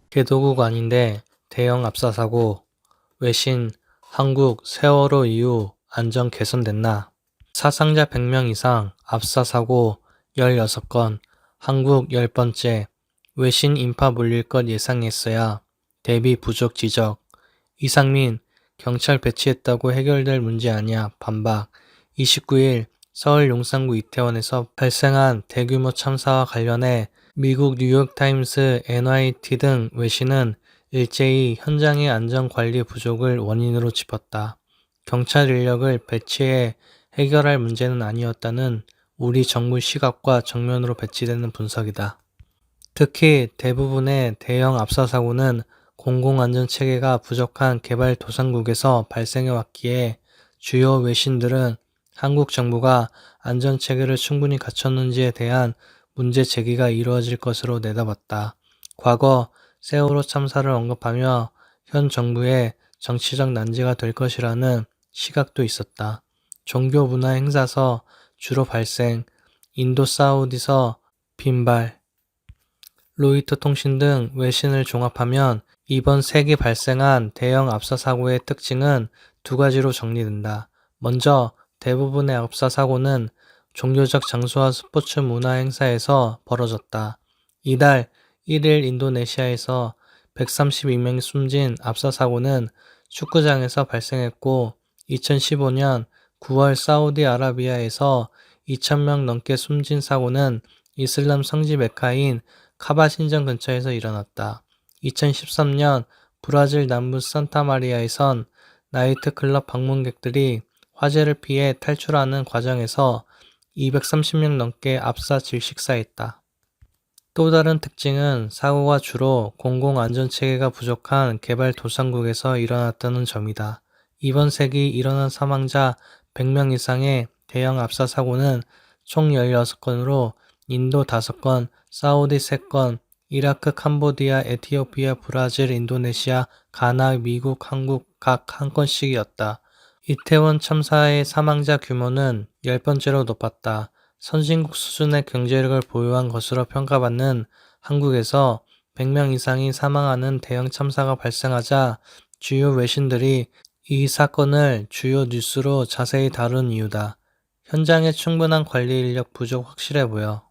개도국 아닌데 대형 압사 사고, 외신, 한국 세월호 이후 안전 개선됐나? 사상자 100명 이상 압사 사고 16건, 한국 10번째, 외신 인파 몰릴 것 예상했어야 대비 부족 지적, 이상민, 경찰 배치했다고 해결될 문제 아니야 반박. 29일 서울 용산구 이태원에서 발생한 대규모 참사와 관련해 미국 뉴욕타임스, NYT 등 외신은 일제히 현장의 안전관리 부족을 원인으로 짚었다. 경찰 인력을 배치해 해결할 문제는 아니었다는 우리 정부 시각과 정면으로 배치되는 분석이다. 특히 대부분의 대형 압사 사고는 공공안전체계가 부족한 개발도상국에서 발생해 왔기에 주요 외신들은 한국 정부가 안전체계를 충분히 갖췄는지에 대한 문제 제기가 이루어질 것으로 내다봤다. 과거 세월호 참사를 언급하며 현 정부의 정치적 난제가 될 것이라는 시각도 있었다. 종교 문화 행사서 주로 발생, 인도 사우디서 빈발, 로이터 통신 등 외신을 종합하면 이번 세기 발생한 대형 압사 사고의 특징은 두 가지로 정리된다. 먼저 대부분의 압사 사고는 종교적 장소와 스포츠 문화 행사에서 벌어졌다. 이달 1일 인도네시아에서 132명이 숨진 압사 사고는 축구장에서 발생했고 2015년 9월 사우디아라비아에서 2,000명 넘게 숨진 사고는 이슬람 성지 메카인 카바 신전 근처에서 일어났다. 2013년 브라질 남부 산타마리아에선 나이트클럽 방문객들이 화재를 피해 탈출하는 과정에서 230명 넘게 압사 질식사했다. 또 다른 특징은 사고가 주로 공공안전체계가 부족한 개발도상국에서 일어났다는 점이다. 이번 세기 일어난 사망자 100명 이상의 대형 압사 사고는 총 16건으로 인도 5건, 사우디 3건, 이라크, 캄보디아, 에티오피아, 브라질, 인도네시아, 가나, 미국, 한국 각 1건씩이었다. 이태원 참사의 사망자 규모는 10번째로 높았다. 선진국 수준의 경제력을 보유한 것으로 평가받는 한국에서 100명 이상이 사망하는 대형 참사가 발생하자 주요 외신들이 이 사건을 주요 뉴스로 자세히 다룬 이유다. 현장에 충분한 관리 인력 부족 확실해 보여.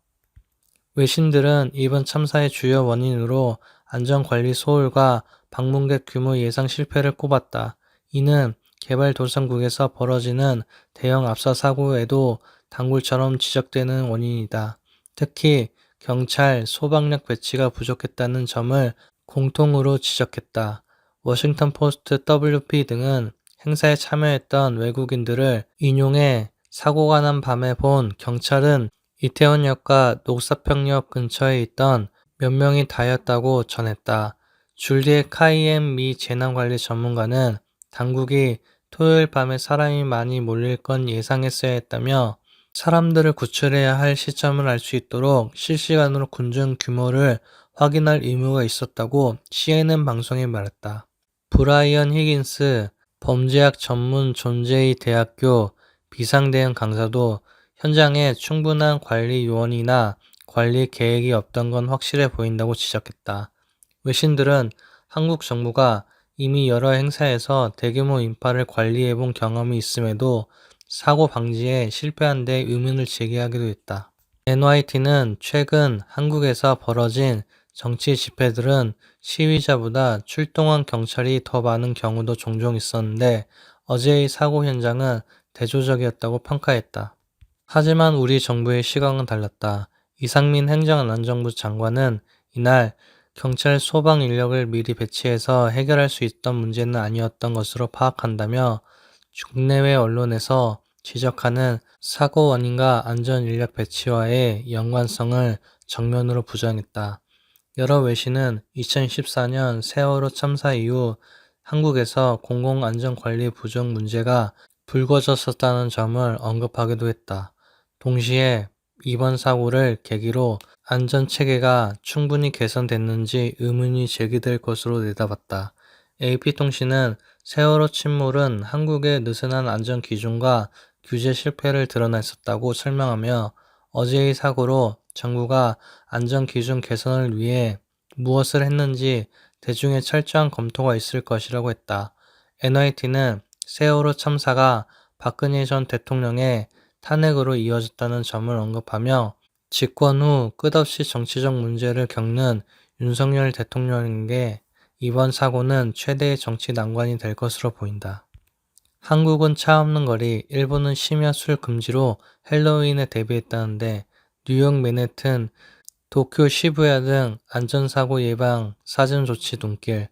외신들은 이번 참사의 주요 원인으로 안전관리 소홀과 방문객 규모 예상 실패를 꼽았다. 이는 개발도상국에서 벌어지는 대형 압사 사고에도 단골처럼 지적되는 원인이다. 특히 경찰, 소방력 배치가 부족했다는 점을 공통으로 지적했다. 워싱턴 포스트, WP 등은 행사에 참여했던 외국인들을 인용해 사고가 난 밤에 본 경찰은 이태원역과 녹사평역 근처에 있던 몇 명이 다였다고 전했다. 줄리에 카이엠 미 재난관리 전문가는 당국이 토요일 밤에 사람이 많이 몰릴 건 예상했어야 했다며 사람들을 구출해야 할 시점을 알 수 있도록 실시간으로 군중 규모를 확인할 의무가 있었다고 CNN 방송에 말했다. 브라이언 히긴스 범죄학 전문 존제이 대학교 비상대응 강사도 현장에 충분한 관리 요원이나 관리 계획이 없던 건 확실해 보인다고 지적했다. 외신들은 한국 정부가 이미 여러 행사에서 대규모 인파를 관리해본 경험이 있음에도 사고 방지에 실패한 데 의문을 제기하기도 했다. NYT는 최근 한국에서 벌어진 정치 집회들은 시위자보다 출동한 경찰이 더 많은 경우도 종종 있었는데 어제의 사고 현장은 대조적이었다고 평가했다. 하지만 우리 정부의 시각은 달랐다. 이상민 행정안전부 장관은 이날 경찰 소방 인력을 미리 배치해서 해결할 수 있던 문제는 아니었던 것으로 파악한다며 국내외 언론에서 지적하는 사고 원인과 안전 인력 배치와의 연관성을 정면으로 부정했다. 여러 외신은 2014년 세월호 참사 이후 한국에서 공공안전관리 부족 문제가 불거졌었다는 점을 언급하기도 했다. 동시에 이번 사고를 계기로 안전체계가 충분히 개선됐는지 의문이 제기될 것으로 내다봤다. AP통신은 세월호 침몰은 한국의 느슨한 안전 기준과 규제 실패를 드러냈었다고 설명하며 어제의 사고로 정부가 안전 기준 개선을 위해 무엇을 했는지 대중의 철저한 검토가 있을 것이라고 했다. NYT는 세월호 참사가 박근혜 전 대통령의 탄핵으로 이어졌다는 점을 언급하며 집권 후 끝없이 정치적 문제를 겪는 윤석열 대통령에게 이번 사고는 최대의 정치 난관이 될 것으로 보인다. 한국은 차 없는 거리, 일본은 심야 술 금지로 헬로윈에 대비했다는데 뉴욕 맨해튼, 도쿄 시부야 등 안전사고 예방 사전 조치 눈길,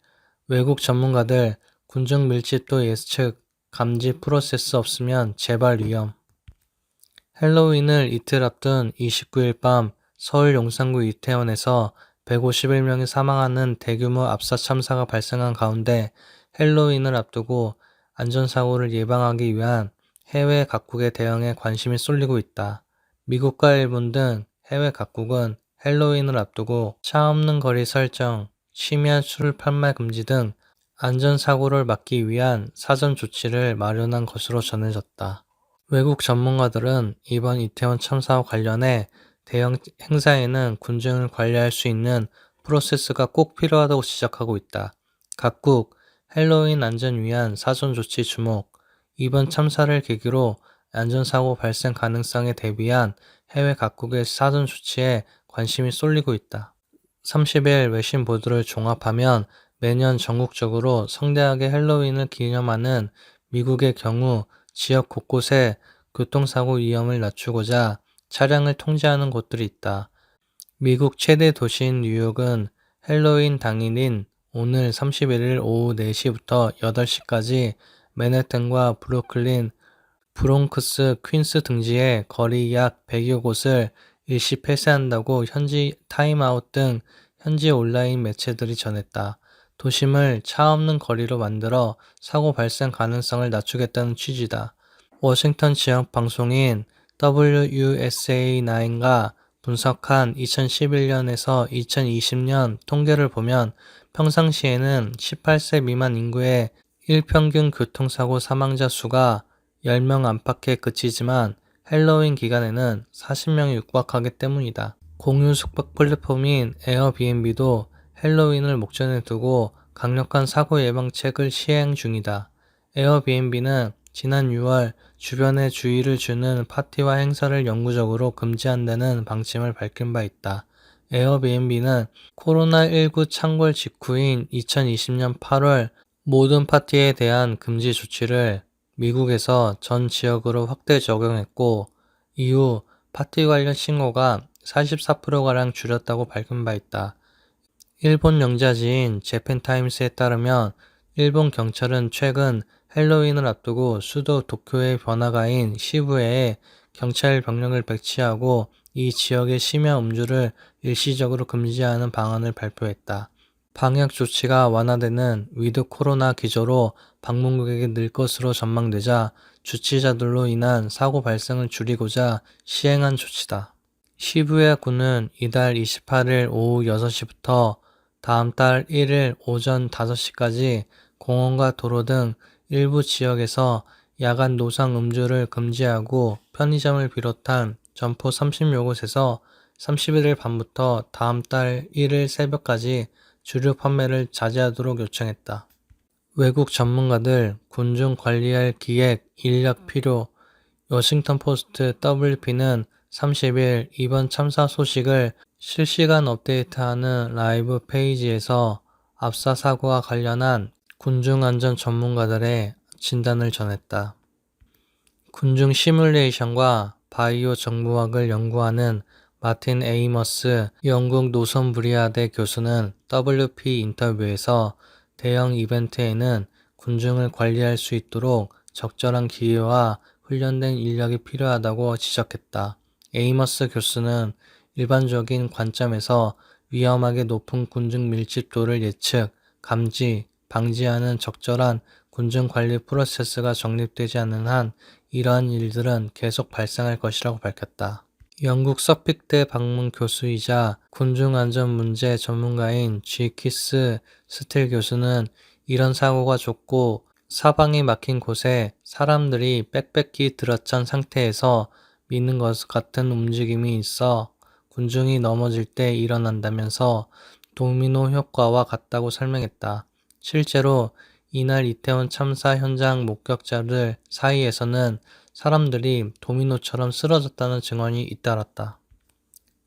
외국 전문가들 군중 밀집도 예측 감지 프로세스 없으면 재발 위험. 헬로윈을 이틀 앞둔 29일 밤 서울 용산구 이태원에서 151명이 사망하는 대규모 압사 참사가 발생한 가운데 헬로윈을 앞두고 안전사고를 예방하기 위한 해외 각국의 대응에 관심이 쏠리고 있다. 미국과 일본 등 해외 각국은 헬로윈을 앞두고 차 없는 거리 설정, 심야 술 판매 금지 등 안전사고를 막기 위한 사전 조치를 마련한 것으로 전해졌다. 외국 전문가들은 이번 이태원 참사와 관련해 대형 행사에는 군중을 관리할 수 있는 프로세스가 꼭 필요하다고 지적하고 있다. 각국 헬로윈 안전 위한 사전 조치 주목. 이번 참사를 계기로 안전사고 발생 가능성에 대비한 해외 각국의 사전 조치에 관심이 쏠리고 있다. 30일 외신 보도를 종합하면 매년 전국적으로 성대하게 헬로윈을 기념하는 미국의 경우 지역 곳곳에 교통사고 위험을 낮추고자 차량을 통제하는 곳들이 있다. 미국 최대 도시인 뉴욕은 헬로윈 당일인 오늘 31일 오후 4시부터 8시까지 맨해튼과 브루클린, 브롱크스, 퀸스 등지의 거리 약 100여 곳을 일시 폐쇄한다고 현지 타임아웃 등 현지 온라인 매체들이 전했다. 도심을 차 없는 거리로 만들어 사고 발생 가능성을 낮추겠다는 취지다. 워싱턴 지역 방송인 WUSA9가 분석한 2011년에서 2020년 통계를 보면 평상시에는 18세 미만 인구의 일평균 교통사고 사망자 수가 10명 안팎에 그치지만 헬로윈 기간에는 40명이 육박하기 때문이다. 공유 숙박 플랫폼인 에어비앤비도 헬로윈을 목전에 두고 강력한 사고 예방책을 시행 중이다. 에어비앤비는 지난 6월 주변에 주의를 주는 파티와 행사를 영구적으로 금지한다는 방침을 밝힌 바 있다. 에어비앤비는 코로나19 창궐 직후인 2020년 8월 모든 파티에 대한 금지 조치를 미국에서 전 지역으로 확대 적용했고 이후 파티 관련 신고가 44%가량 줄었다고 밝힌 바 있다. 일본 영자지인 재팬타임스에 따르면 일본 경찰은 최근 헬로윈을 앞두고 수도 도쿄의 번화가인 시부야에 경찰 병력을 배치하고 이 지역의 심야 음주를 일시적으로 금지하는 방안을 발표했다. 방역 조치가 완화되는 위드 코로나 기조로 방문객이 늘 것으로 전망되자 주치자들로 인한 사고 발생을 줄이고자 시행한 조치다. 시부야구는 이달 28일 오후 6시부터 다음 달 1일 오전 5시까지 공원과 도로 등 일부 지역에서 야간 노상 음주를 금지하고 편의점을 비롯한 점포 30여 곳에서 31일 밤부터 다음 달 1일 새벽까지 주류 판매를 자제하도록 요청했다. 외국 전문가들, 군중 관리할 기획, 인력 필요. 워싱턴 포스트 WP는 30일 이번 참사 소식을 실시간 업데이트하는 라이브 페이지에서 압사 사고와 관련한 군중안전 전문가들의 진단을 전했다. 군중 시뮬레이션과 바이오 정보학을 연구하는 마틴 에이머스 영국 노선브리아대 교수는 WP 인터뷰에서 대형 이벤트에는 군중을 관리할 수 있도록 적절한 기회와 훈련된 인력이 필요하다고 지적했다. 에이머스 교수는 일반적인 관점에서 위험하게 높은 군중 밀집도를 예측, 감지, 방지하는 적절한 군중 관리 프로세스가 정립되지 않는 한 이러한 일들은 계속 발생할 것이라고 밝혔다. 영국 서픽대 방문 교수이자 군중안전 문제 전문가인 키스 스틸 교수는 이런 사고가 좁고 사방이 막힌 곳에 사람들이 빽빽히 들어찬 상태에서 미는 것 같은 움직임이 있어 군중이 넘어질 때 일어난다면서 도미노 효과와 같다고 설명했다. 실제로 이날 이태원 참사 현장 목격자들 사이에서는 사람들이 도미노처럼 쓰러졌다는 증언이 잇따랐다.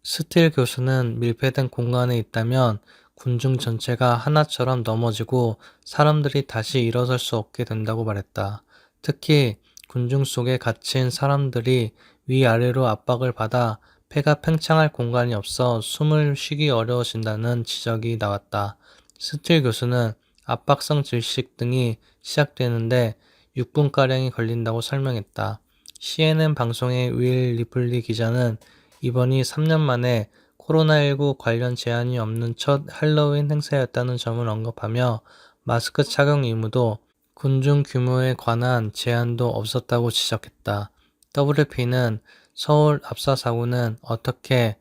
스틸 교수는 밀폐된 공간에 있다면 군중 전체가 하나처럼 넘어지고 사람들이 다시 일어설 수 없게 된다고 말했다. 특히 군중 속에 갇힌 사람들이 위아래로 압박을 받아 폐가 팽창할 공간이 없어 숨을 쉬기 어려워진다는 지적이 나왔다. 스틸 교수는 압박성 질식 등이 시작되는데 6분가량이 걸린다고 설명했다. CNN 방송의 윌 리플리 기자는 이번이 3년 만에 코로나19 관련 제한이 없는 첫 할로윈 행사였다는 점을 언급하며 마스크 착용 의무도 군중 규모에 관한 제한도 없었다고 지적했다. WP는 서울 압사 사고는 어떻게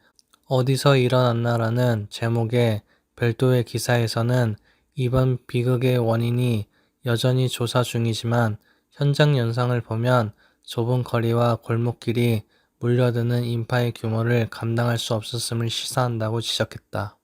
어디서 일어났나라는 제목의 별도의 기사에서는 이번 비극의 원인이 여전히 조사 중이지만 현장 영상을 보면 좁은 거리와 골목길이 몰려드는 인파의 규모를 감당할 수 없었음을 시사한다고 지적했다.